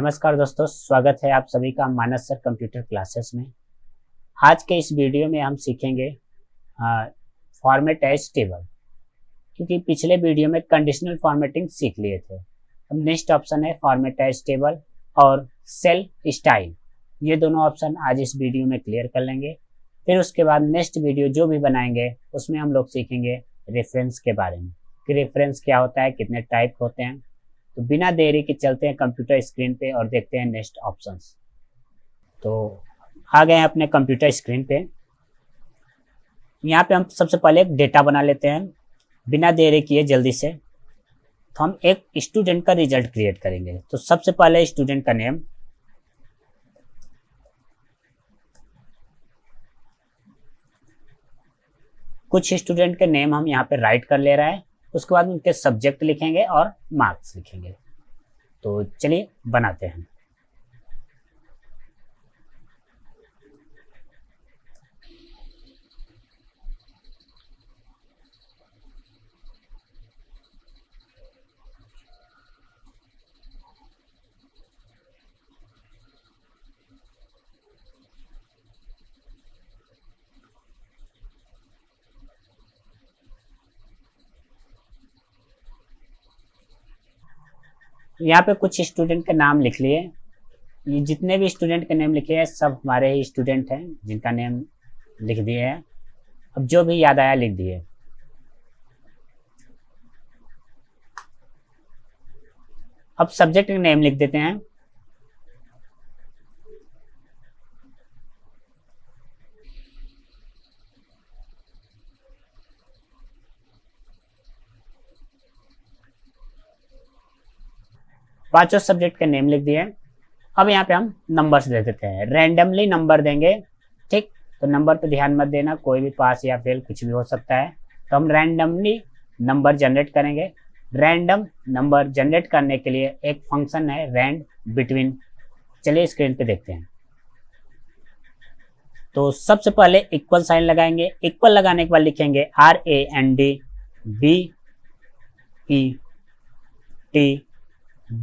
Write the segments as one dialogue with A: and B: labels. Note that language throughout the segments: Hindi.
A: नमस्कार दोस्तों, स्वागत है आप सभी का मानस सर कंप्यूटर क्लासेस में। आज के इस वीडियो में हम सीखेंगे फॉर्मेट एज टेबल, क्योंकि पिछले वीडियो में कंडीशनल फॉर्मेटिंग सीख लिए थे। अब नेक्स्ट ऑप्शन है फॉर्मेट एज टेबल और सेल स्टाइल। ये दोनों ऑप्शन आज इस वीडियो में क्लियर कर लेंगे। फिर उसके बाद नेक्स्ट वीडियो जो भी बनाएंगे उसमें हम लोग सीखेंगे रेफरेंस के बारे में कि रेफरेंस क्या होता है, कितने टाइप होते हैं। तो बिना देरी के चलते हैं कंप्यूटर स्क्रीन पे और देखते हैं नेक्स्ट ऑप्शंस। तो आ गए हैं अपने कंप्यूटर स्क्रीन पे। यहाँ पे हम सबसे पहले एक डेटा बना लेते हैं बिना देरी किए जल्दी से। तो हम एक स्टूडेंट का रिजल्ट क्रिएट करेंगे। तो सबसे पहले स्टूडेंट का नेम, कुछ स्टूडेंट के नेम हम यहाँ पे राइट कर ले रहे हैं। उसके बाद उनके सब्जेक्ट लिखेंगे और मार्क्स लिखेंगे। तो चलिए बनाते हैं। यहाँ पे कुछ स्टूडेंट के नाम लिख लिए। ये जितने भी स्टूडेंट के नेम लिखे हैं सब हमारे ही स्टूडेंट हैं जिनका नेम लिख दिए हैं। अब जो भी याद आया लिख दिए। अब सब्जेक्ट का नेम लिख देते हैं। पांचों सब्जेक्ट के नेम लिख दिए। अब यहाँ पे हम नंबर्स दे देते हैं, रैंडमली नंबर देंगे। ठीक, तो नंबर पे ध्यान मत देना, कोई भी पास या फेल कुछ भी हो सकता है। तो हम रैंडमली नंबर जनरेट करेंगे। रैंडम नंबर जनरेट करने के लिए एक फंक्शन है रैंड बिटवीन। चलिए स्क्रीन पे देखते हैं। तो सबसे पहले इक्वल साइन लगाएंगे। इक्वल लगाने के बाद लिखेंगे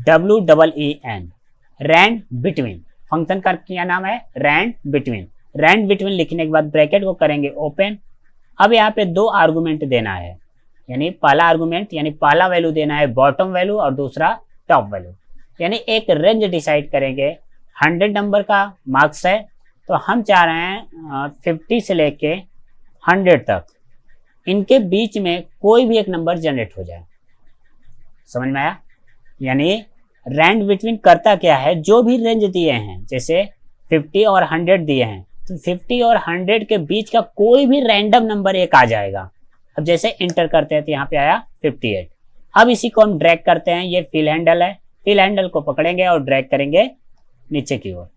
A: RANDBETWEEN, रैंड बिटवीन। फंक्शन का क्या नाम है? Rand between. रैंड बिटवीन लिखने के बाद ब्रैकेट को करेंगे ओपन। अब यहाँ पे दो आर्गुमेंट देना है, यानी पहला आर्गुमेंट यानी पहला वैल्यू देना है बॉटम वैल्यू और दूसरा टॉप वैल्यू। यानी एक रेंज डिसाइड करेंगे। 100 नंबर का मार्क्स है तो हम चाह रहे हैं 50 से लेके 100 तक इनके बीच में कोई भी एक नंबर जनरेट हो जाए। समझ में आया? यानी रैंड बिटवीन करता क्या है, जो भी रेंज दिए हैं जैसे 50 और 100 दिए हैं तो 50 और 100 के बीच का कोई भी रैंडम नंबर एक आ जाएगा। अब जैसे इंटर करते हैं तो यहाँ पे आया 58। अब इसी को हम ड्रैग करते हैं। ये फिल हैंडल है, फिल हैंडल को पकड़ेंगे और ड्रैग करेंगे नीचे की ओर।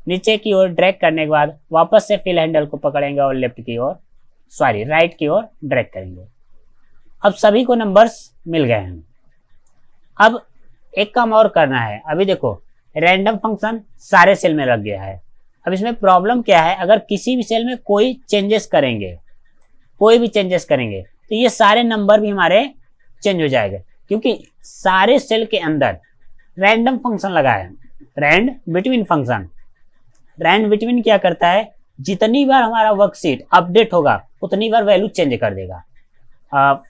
A: नीचे की ओर ड्रैग करने के बाद वापस से फिल हैंडल को पकड़ेंगे और राइट की ओर ड्रैग करेंगे। अब सभी को नंबर्स मिल गए हैं। अब एक काम और करना है। अभी देखो रैंडम फंक्शन सारे सेल में लग गया है। अब इसमें प्रॉब्लम क्या है, अगर किसी भी सेल में कोई भी चेंजेस करेंगे तो ये सारे नंबर भी हमारे चेंज हो जाएंगे, क्योंकि सारे सेल के अंदर रैंडम फंक्शन लगा है, rand between function. Rand between क्या करता है, जितनी बार हमारा वर्कशीट अपडेट होगा उतनी बार वैल्यू चेंज कर देगा।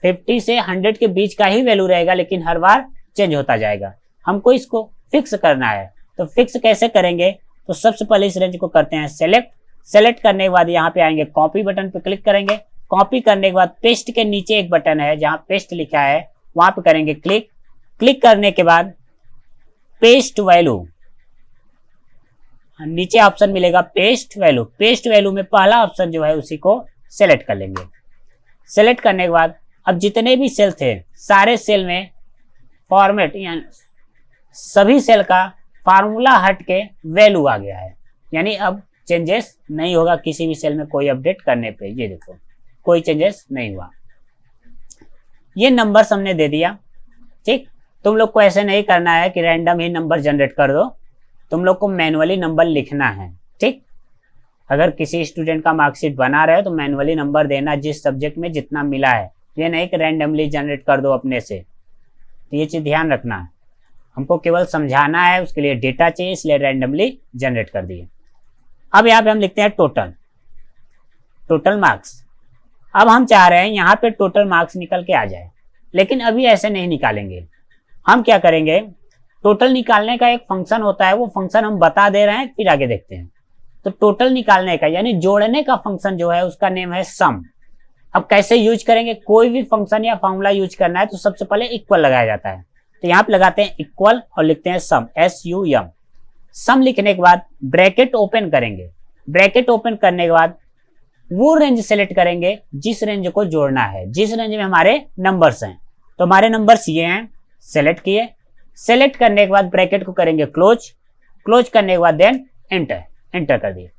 A: 50 से 100 के बीच का ही वैल्यू रहेगा, लेकिन हर बार चेंज होता जाएगा। हमको इसको फिक्स करना है। तो फिक्स कैसे करेंगे, तो सबसे पहले इस रेंज को करते हैं सेलेक्ट करने के बाद यहाँ पे आएंगे कॉपी बटन पे क्लिक करेंगे। कॉपी करने के बाद पेस्ट के नीचे एक बटन है जहाँ पेस्ट लिखा है वहां पे करेंगे क्लिक करने के बाद पेस्ट वैल्यू, नीचे ऑप्शन मिलेगा पेस्ट वैल्यू में पहला ऑप्शन जो है उसी को सेलेक्ट कर लेंगे। सेलेक्ट करने के बाद अब जितने भी सेल थे सारे सेल में फॉर्मेट यानी सभी सेल का फार्मूला हट के वैल्यू आ गया है। यानी अब चेंजेस नहीं होगा किसी भी सेल में कोई अपडेट करने पे। ये देखो कोई चेंजेस नहीं हुआ। ये नंबर हमने दे दिया। ठीक, तुम लोग को ऐसे नहीं करना है कि रैंडम ही नंबर जनरेट कर दो, तुम लोग को मैनुअली नंबर लिखना है। ठीक, अगर किसी स्टूडेंट का मार्कशीट बना रहे हो तो मैनुअली नंबर देना जिस सब्जेक्ट में जितना मिला है। ये नहीं कि रैंडमली जनरेट कर दो अपने से। तो ये चीज ध्यान रखना। हमको केवल समझाना है, उसके लिए डेटा चाहिए, इसलिए रैंडमली जनरेट कर दिए। अब यहाँ पे हम लिखते हैं टोटल मार्क्स। अब हम चाह रहे हैं यहाँ पे टोटल मार्क्स निकल के आ जाए, लेकिन अभी ऐसे नहीं निकालेंगे। हम क्या करेंगे, टोटल निकालने का एक फंक्शन होता है, वो फंक्शन हम बता दे रहे हैं, फिर आगे देखते हैं। तो टोटल निकालने का यानी जोड़ने का फंक्शन जो है उसका नेम है सम। अब कैसे यूज करेंगे, कोई भी फंक्शन या फॉर्मूला यूज करना है तो सबसे पहले इक्वल लगाया जाता है। तो यहाँ पे लगाते हैं इक्वल और लिखते हैं सम, SUM। सम लिखने के बाद ब्रैकेट ओपन करेंगे। ब्रैकेट ओपन करने के बाद वो रेंज सेलेक्ट करेंगे जिस रेंज को जोड़ना है, जिस रेंज में हमारे नंबर्स हैं। तो हमारे नंबर्स ये हैं, सेलेक्ट किए। सेलेक्ट करने के बाद ब्रैकेट को करेंगे क्लोज करने के बाद देन एंटर कर दिए।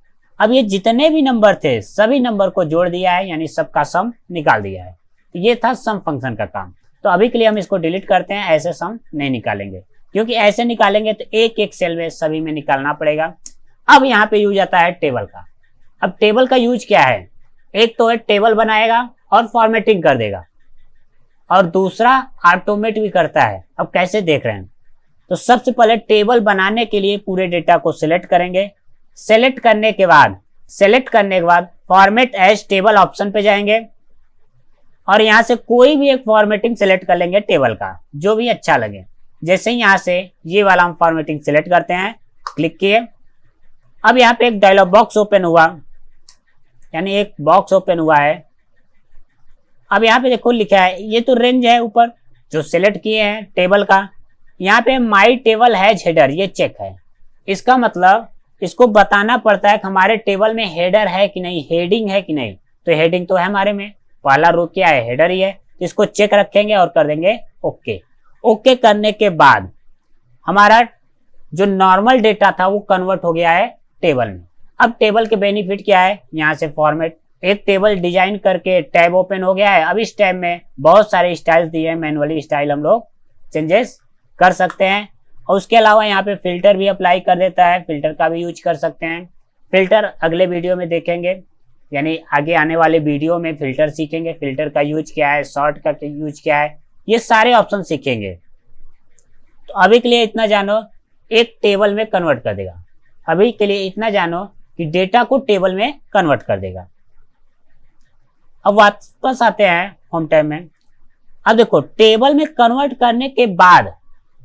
A: अब ये जितने भी नंबर थे सभी नंबर को जोड़ दिया है, यानी सबका सम निकाल दिया है। तो ये था सम फंक्शन का काम। तो अभी के लिए हम इसको डिलीट करते हैं, ऐसे सम नहीं निकालेंगे, क्योंकि ऐसे निकालेंगे तो एक एक सेल में सभी में निकालना पड़ेगा। अब यहाँ पे यूज आता है टेबल का। अब टेबल का यूज क्या है, एक तो है टेबल बनाएगा और फॉर्मेटिंग कर देगा, और दूसरा ऑटोमेट भी करता है। अब कैसे देख रहे हैं, तो सबसे पहले टेबल बनाने के लिए पूरे डेटा को सिलेक्ट करेंगे। सेलेक्ट करने के बाद फॉर्मेट एज टेबल ऑप्शन पे जाएंगे और यहां से कोई भी एक फॉर्मेटिंग सेलेक्ट कर लेंगे टेबल का, जो भी अच्छा लगे। जैसे यहां से ये वाला हम फॉर्मेटिंग सेलेक्ट करते हैं, क्लिक किए। अब यहाँ पे एक डायलॉग बॉक्स ओपन हुआ, यानी एक बॉक्स ओपन हुआ है। अब यहाँ पे देखो लिखा है, ये तो रेंज है ऊपर जो सिलेक्ट किए हैं टेबल का। यहाँ पे माई टेबल हैज हेडर, ये चेक है। इसका मतलब इसको बताना पड़ता है कि हमारे टेबल में हेडर है कि नहीं, हेडिंग है कि नहीं। तो हेडिंग तो है हमारे में, पहला रो क्या है, हेडर ही है। तो इसको चेक रखेंगे और कर देंगे ओके। ओके करने के बाद हमारा जो नॉर्मल डेटा था वो कन्वर्ट हो गया है टेबल में। अब टेबल के बेनिफिट क्या है, यहाँ से फॉर्मेट, एक टेबल डिजाइन करके टैब ओपन हो गया है। अब इस टैब में बहुत सारे स्टाइल्स दिए हैं, मैनुअली स्टाइल हम लोग चेंजेस कर सकते हैं। और उसके अलावा यहाँ पे फिल्टर भी अप्लाई कर देता है, फिल्टर का भी यूज कर सकते हैं। फिल्टर अगले वीडियो में देखेंगे, यानी आगे आने वाले वीडियो में फिल्टर सीखेंगे, फिल्टर का यूज क्या है, शॉर्ट का यूज क्या है, ये सारे ऑप्शन सीखेंगे। तो अभी के लिए इतना जानो, एक टेबल में कन्वर्ट कर देगा। अभी के लिए इतना जानो कि डेटा को टेबल में कन्वर्ट कर देगा। अब वापस आते हैं होम टैब में। अब देखो टेबल में कन्वर्ट करने के बाद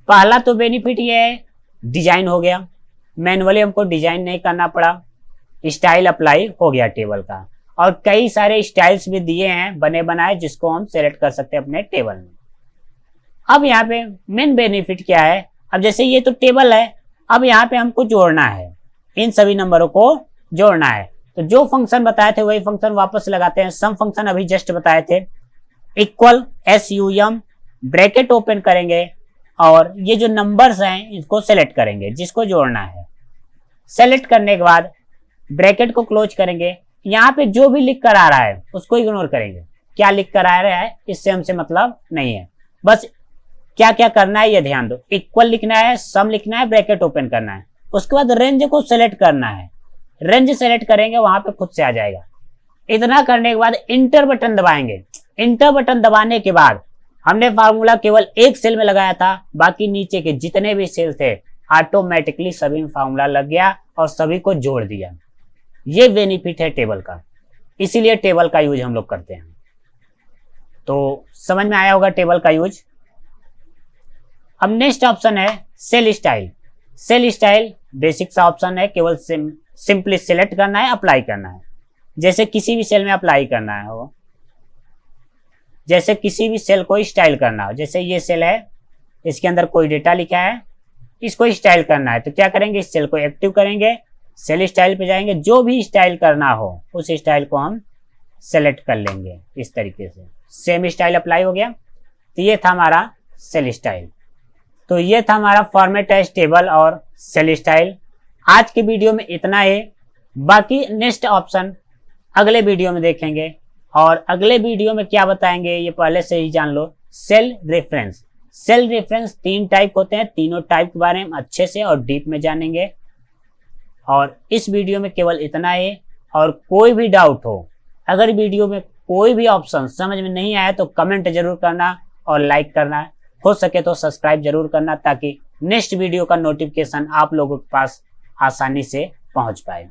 A: पहला तो बेनिफिट ये है, डिजाइन हो गया, मैनुअली हमको डिजाइन नहीं करना पड़ा, स्टाइल अप्लाई हो गया टेबल का। और कई सारे स्टाइल्स भी दिए हैं बने बनाए, जिसको हम सेलेक्ट कर सकते हैं अपने टेबल में। अब यहाँ पे मेन बेनिफिट क्या है, अब जैसे ये तो टेबल है, अब यहाँ पे हमको जोड़ना है, इन सभी नंबरों को जोड़ना है। तो जो फंक्शन बताए थे वही फंक्शन वापस लगाते हैं। सम फंक्शन अभी जस्ट बताए थे, इक्वल SUM, ब्रैकेट ओपन करेंगे और ये जो नंबर्स हैं इसको सेलेक्ट करेंगे जिसको जोड़ना है। सेलेक्ट करने के बाद ब्रैकेट को क्लोज करेंगे। यहाँ पे जो भी लिख कर आ रहा है उसको इग्नोर करेंगे, क्या लिख कर आ रहा है इससे हमसे मतलब नहीं है। बस क्या क्या करना है ये ध्यान दो, इक्वल लिखना है, सम लिखना है, ब्रैकेट ओपन करना है। उसके बाद रेंज को सेलेक्ट करना है, रेंज सेलेक्ट करेंगे वहां पे खुद से आ जाएगा। इतना करने के बाद इंटर बटन दबाएंगे। इंटर बटन दबाने के बाद हमने फार्मूला केवल एक सेल में लगाया था, बाकी नीचे के जितने भी सेल थे ऑटोमेटिकली सभी में फार्मूला लग गया और सभी को जोड़ दिया। ये बेनिफिट है टेबल का, इसीलिए टेबल का यूज हम लोग करते हैं। तो समझ में आया होगा टेबल का यूज। अब नेक्स्ट ऑप्शन है cell style. Cell style basic सा ऑप्शन है, केवल सिंपली सिलेक्ट करना है, अप्लाई करना है। जैसे किसी भी सेल में अप्लाई करना है हो, जैसे किसी भी सेल को स्टाइल करना हो। जैसे ये सेल है, इसके अंदर कोई डेटा लिखा है, इसको स्टाइल करना है तो क्या करेंगे, इस सेल को एक्टिव करेंगे, सेल स्टाइल पे जाएंगे, जो भी स्टाइल करना हो उस स्टाइल को हम सेलेक्ट कर लेंगे। इस तरीके से सेम स्टाइल अप्लाई हो गया। तो ये था हमारा सेल स्टाइल। तो ये था हमारा फॉर्मेट एज टेबल और सेल स्टाइल। आज के वीडियो में इतना ही, बाकी नेक्स्ट ऑप्शन अगले वीडियो में देखेंगे। और अगले वीडियो में क्या बताएंगे ये पहले से ही जान लो, cell reference. Cell reference 3 type होते हैं, तीनों टाइप के बारे में अच्छे से और डीप में जानेंगे। और इस वीडियो में केवल इतना ही। और कोई भी डाउट हो, अगर वीडियो में कोई भी ऑप्शन समझ में नहीं आया तो कमेंट जरूर करना और लाइक करना, हो सके तो सब्सक्राइब जरूर करना, ताकि नेक्स्ट वीडियो का नोटिफिकेशन आप लोगों के पास आसानी से पहुंच पाए।